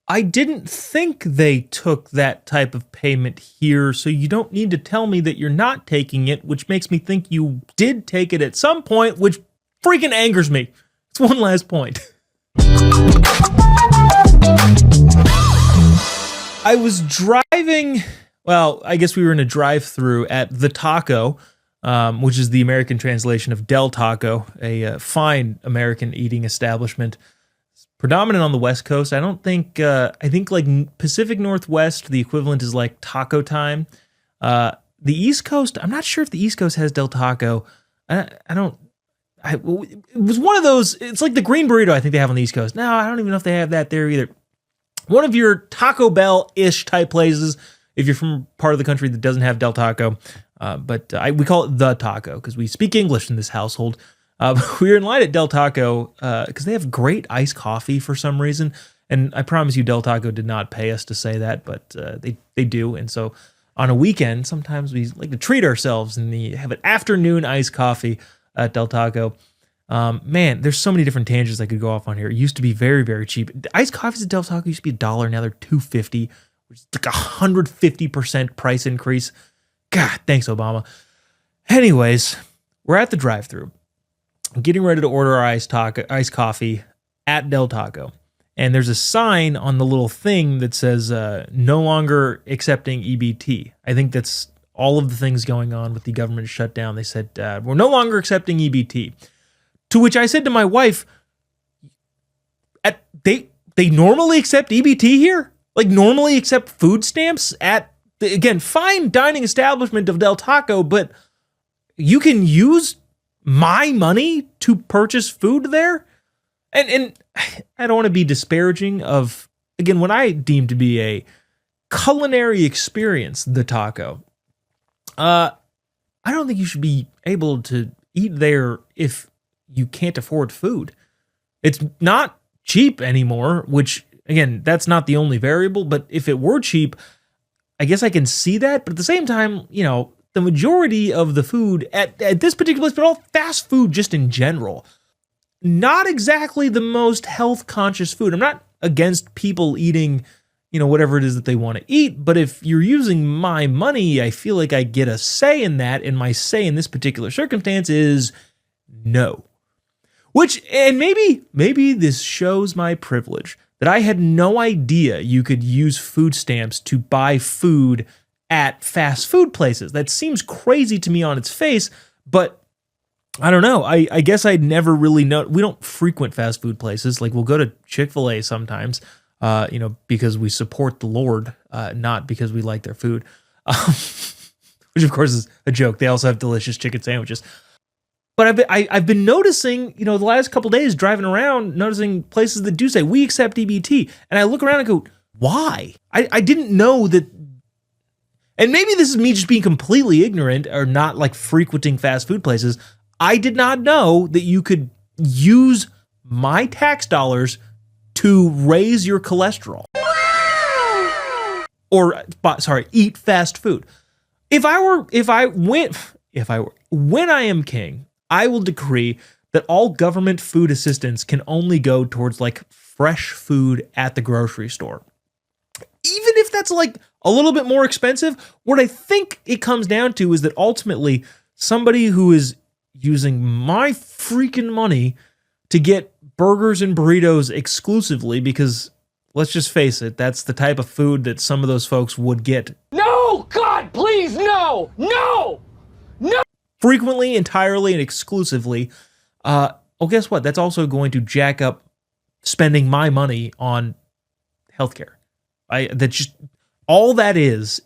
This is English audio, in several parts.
I didn't think they took that type of payment here, so you don't need to tell me that you're not taking it, which makes me think you did take it at some point, which freaking angers me. It's one last point. I was driving, well, I guess we were in a drive-thru at The Taco, which is the American translation of Del Taco, a fine American eating establishment. Predominant on the West Coast. I don't think, I think like Pacific Northwest, the equivalent is like Taco Time. The East Coast, I'm not sure if the East Coast has Del Taco. It was one of those, it's like the green burrito I think they have on the East Coast. No, I don't even know if they have that there either. One of your Taco Bell-ish type places, if you're from part of the country that doesn't have Del Taco. But we call it The Taco because we speak English in this household. We were in line at Del Taco because they have great iced coffee for some reason. And I promise you Del Taco did not pay us to say that, but they do. And so on a weekend, sometimes we like to treat ourselves and have an afternoon iced coffee at Del Taco. Man, there's so many different tangents I could go off on here. It used to be very, very cheap. The iced coffees at Del Taco used to be $1. Now they're $2.50, which is like 150% price increase. God, thanks, Obama. Anyways, we're at the drive-thru. Getting ready to order our iced coffee at Del Taco. And there's a sign on the little thing that says, no longer accepting EBT. I think that's all of the things going on with the government shutdown. They said, we're no longer accepting EBT. To which I said to my wife, they normally accept EBT here? Like normally accept food stamps at, again, fine dining establishment of Del Taco, but you can use my money to purchase food there? And I don't want to be disparaging of, again, what I deem to be a culinary experience, the taco. I don't think you should be able to eat there if you can't afford food. It's not cheap anymore, which, again, that's not the only variable, but if it were cheap, I guess I can see that. But at the same time, you know, the majority of the food at this particular place, but all fast food just in general, not exactly the most health conscious food. I'm not against people eating, you know, whatever it is that they want to eat, but if you're using my money, I feel like I get a say in that, and my say in this particular circumstance is no. Which, and maybe this shows my privilege, that I had no idea you could use food stamps to buy food at fast food places. That seems crazy to me on its face, but I don't know. I guess I'd never really know. We don't frequent fast food places. Like we'll go to Chick-fil-A sometimes, you know, because we support the Lord, not because we like their food, which of course is a joke. They also have delicious chicken sandwiches. But I've been noticing, you know, the last couple days driving around, noticing places that do say we accept EBT, and I look around and go, why? I didn't know that. And maybe this is me just being completely ignorant or not like frequenting fast food places. I did not know that you could use my tax dollars to raise your cholesterol. Or, sorry, eat fast food. When I am king, I will decree that all government food assistance can only go towards like fresh food at the grocery store. Even if that's like a little bit more expensive, what I think it comes down to is that ultimately somebody who is using my freaking money to get burgers and burritos exclusively, because let's just face it, that's the type of food that some of those folks would get. No, God, please, no, no, no. Frequently, entirely, and exclusively. Well, guess what? That's also going to jack up spending my money on healthcare. All that is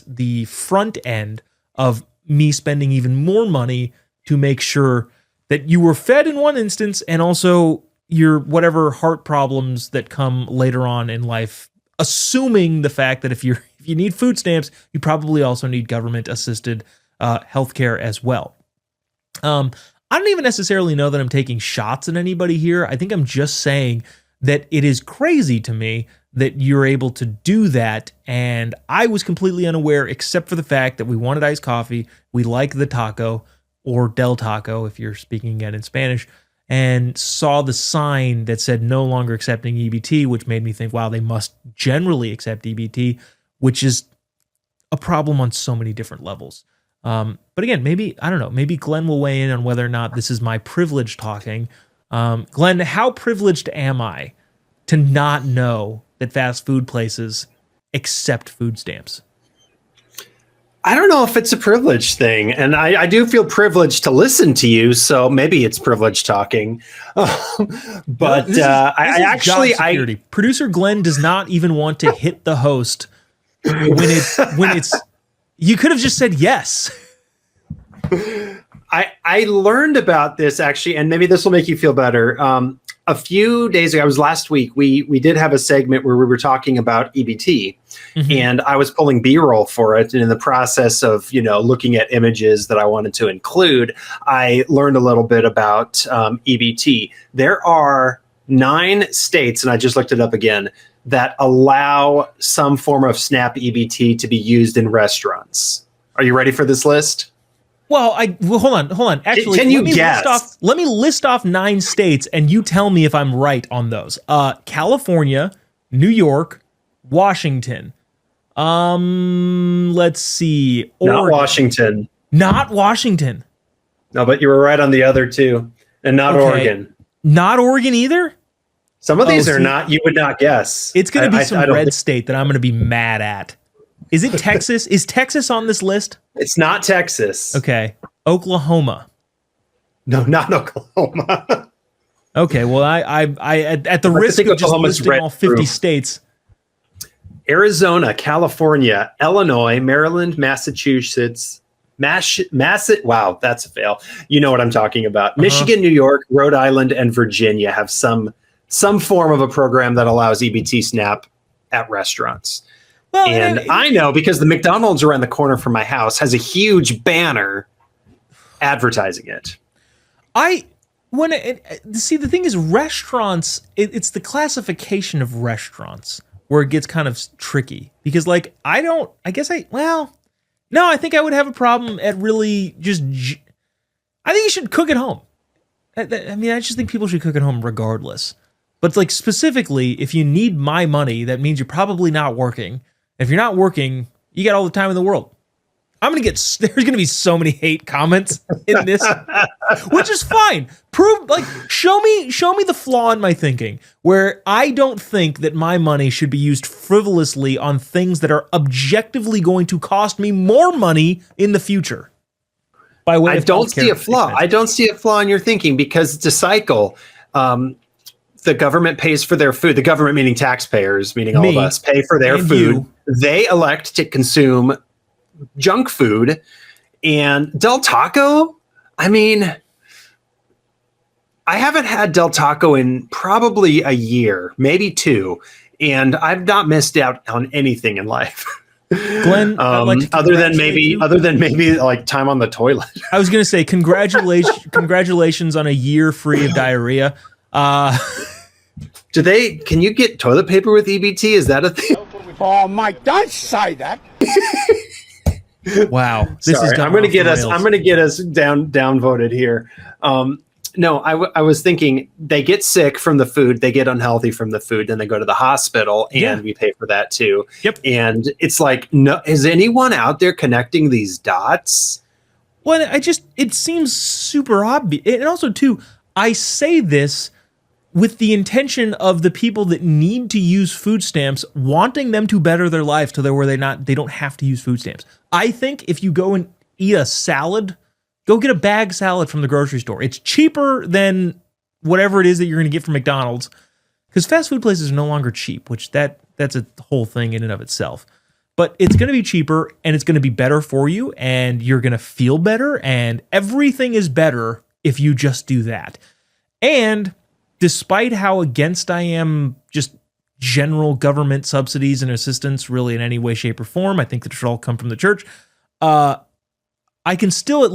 the front end of me spending even more money to make sure that you were fed in one instance, and also your whatever heart problems that come later on in life, assuming the fact that if you need food stamps, you probably also need government assisted healthcare as well. I don't even necessarily know that I'm taking shots at anybody here. I think I'm just saying that it is crazy to me that you're able to do that, and I was completely unaware, except for the fact that we wanted iced coffee, we like the taco, or Del Taco if you're speaking again in Spanish, and saw the sign that said no longer accepting EBT, which made me think, wow, they must generally accept EBT, which is a problem on so many different levels. But again, maybe, I don't know, maybe Glenn will weigh in on whether or not this is my privilege talking. Glenn, how privileged am I to not know that fast food places accept food stamps? I don't know if it's a privilege thing, and I do feel privileged to listen to you, so maybe it's privilege talking. But this is job security. Producer Glenn does not even want to hit the host when it's. You could have just said yes. I learned about this actually, and maybe this will make you feel better. A few days ago, it was last week, we did have a segment where we were talking about EBT, and I was pulling B-roll for it. And in the process of, looking at images that I wanted to include, I learned a little bit about EBT. There are 9 states, and I just looked it up again, that allow some form of SNAP EBT to be used in restaurants. Are you ready for this list? Well, hold on. Actually, can you guess? Let me list off 9 states, and you tell me if I'm right on those. California, New York, Washington. Let's see. Oregon. Not Washington. Not Washington. No, but you were right on the other 2, and not Oregon. Not Oregon either? Some of these are not. You would not guess. It's going to be some red state that I'm going to be mad at. Is it Texas? Is Texas on this list? It's not Texas. Okay. Oklahoma. No, not Oklahoma. Okay. Well, I at the risk of just listing all 50 states. Arizona, California, Illinois, Maryland, Massachusetts, wow, that's a fail. You know what I'm talking about. Michigan, New York, Rhode Island, and Virginia have some form of a program that allows EBT SNAP at restaurants. Well, and I know because the McDonald's around the corner from my house has a huge banner advertising it. See, the thing is, restaurants, it's the classification of restaurants where it gets kind of tricky because, I think I would have a problem at really I think you should cook at home. I just think people should cook at home regardless. But specifically, if you need my money, that means you're probably not working. If you're not working, you got all the time in the world. There's gonna be so many hate comments in this, which is fine. Show me the flaw in my thinking where I don't think that my money should be used frivolously on things that are objectively going to cost me more money in the future. By way of I don't see a flaw. I don't see a flaw in your thinking because it's a cycle. The government pays for their food. The government, meaning taxpayers, meaning all of us, pay for their food. You. They elect to consume junk food. And Del Taco, I haven't had Del Taco in probably a year, maybe 2. And I've not missed out on anything in life. Glenn, other than maybe time on the toilet. I was going to say, congratulations on a year free of diarrhea. Can you get toilet paper with EBT? Is that a thing? Oh, Mike, don't say that. Wow. I'm going to get us down voted here. No, I was thinking they get sick from the food, they get unhealthy from the food, then they go to the hospital and we pay for that too. Yep. And it's no, is anyone out there connecting these dots? Well, it seems super obvious. And also too, I say this with the intention of the people that need to use food stamps wanting them to better their lives to where they don't have to use food stamps. I think if you go and eat a salad, go get a bag salad from the grocery store. It's cheaper than whatever it is that you're going to get from McDonald's because fast food places are no longer cheap, which that's a whole thing in and of itself. But it's going to be cheaper and it's going to be better for you and you're going to feel better and everything is better if you just do that. And despite how against I am just general government subsidies and assistance really in any way, shape, or form, I think that should all come from the church. I can still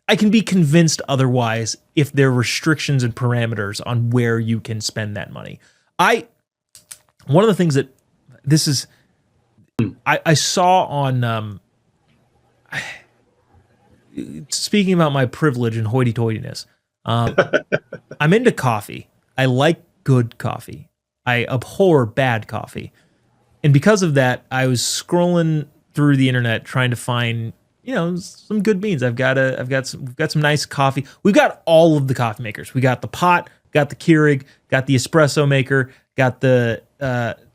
I can be convinced otherwise if there are restrictions and parameters on where you can spend that money. One of the things that I saw on, speaking about my privilege and hoity-toityness, I'm into coffee. I like good coffee. I abhor bad coffee. And because of that, I was scrolling through the internet trying to find, some good beans. we've got some nice coffee. We've got all of the coffee makers. We got the pot, got the Keurig, got the espresso maker, got the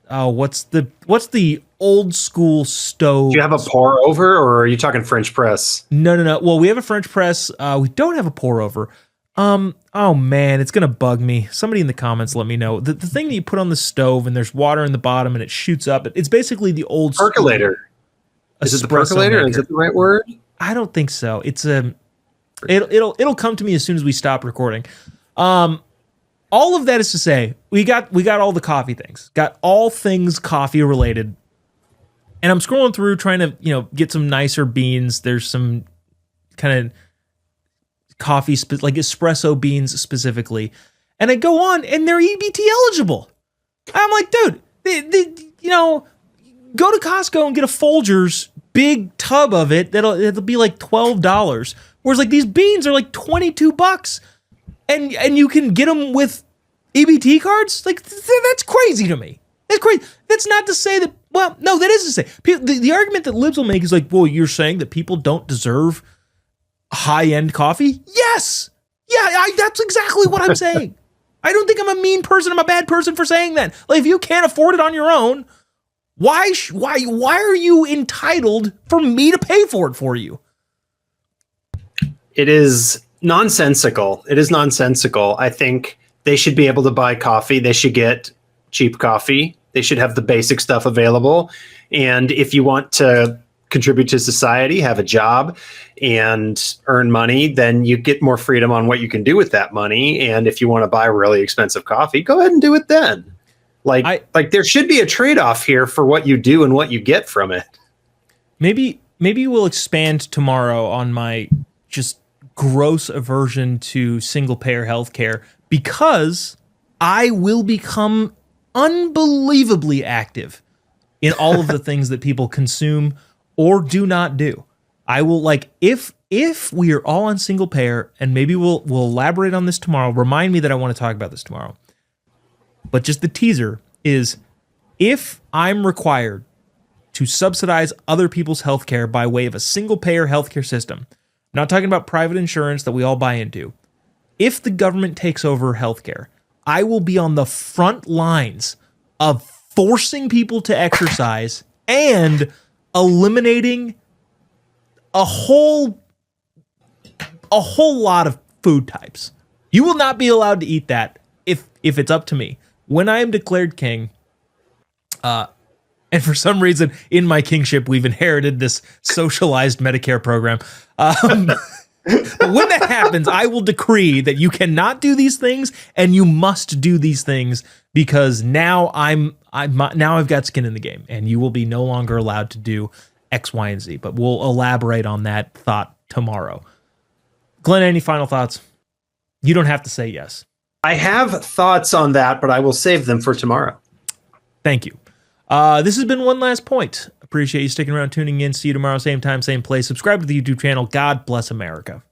what's the old school stove? Do you have a pour over, or are you talking French press? No. Well, we have a French press. We don't have a pour over. Oh man, it's gonna bug me. Somebody in the comments let me know. The thing that you put on the stove and there's water in the bottom and it shoots up. It's basically the old percolator. Is it the percolator? Maker. Is it the right word? I don't think so. It's it'll come to me as soon as we stop recording. All of that is to say, we got all the coffee things. Got all things coffee related. And I'm scrolling through trying to, get some nicer beans. There's some kind of coffee, like espresso beans specifically. And I go on and they're EBT eligible. I'm like, dude, go to Costco and get a Folgers big tub of it. It'll be like $12. Whereas like these beans are like $22. And you can get them with EBT cards? Like, that's crazy to me. That's crazy. That's not to say that, well, no, that is to say. The argument that libs will make is like, well, you're saying that people don't deserve high-end coffee? Yes! Yeah, that's exactly what I'm saying. I don't think I'm a mean person. I'm a bad person for saying that. Like, if you can't afford it on your own, why are you entitled for me to pay for it for you? It is nonsensical. I think they should be able to buy coffee. They should get cheap coffee. They should have the basic stuff available. And if you want to contribute to society, have a job, and earn money, then you get more freedom on what you can do with that money. And if you want to buy really expensive coffee, go ahead and do it then. Like there should be a trade-off here for what you do and what you get from it. Maybe we'll expand tomorrow on my just gross aversion to single-payer healthcare, because I will become unbelievably active in all of the things that people consume or do not do. I will, like, if we are all on single payer, and maybe we'll elaborate on this tomorrow. Remind me that I want to talk about this tomorrow. But just the teaser is, if I'm required to subsidize other people's healthcare by way of a single payer healthcare system, I'm not talking about private insurance that we all buy into. If the government takes over healthcare, I will be on the front lines of forcing people to exercise and eliminating a whole lot of food types. You will not be allowed to eat that if it's up to me. When I am declared king, and for some reason in my kingship we've inherited this socialized Medicare program. But when that happens, I will decree that you cannot do these things and you must do these things, because now I've got skin in the game, and you will be no longer allowed to do X, Y, and Z. But we'll elaborate on that thought tomorrow. Glenn, any final thoughts? You don't have to say yes. I have thoughts on that, but I will save them for tomorrow. Thank you. This has been One Last Point. Appreciate you sticking around, tuning in. See you tomorrow, same time, same place. Subscribe to the YouTube channel. God bless America.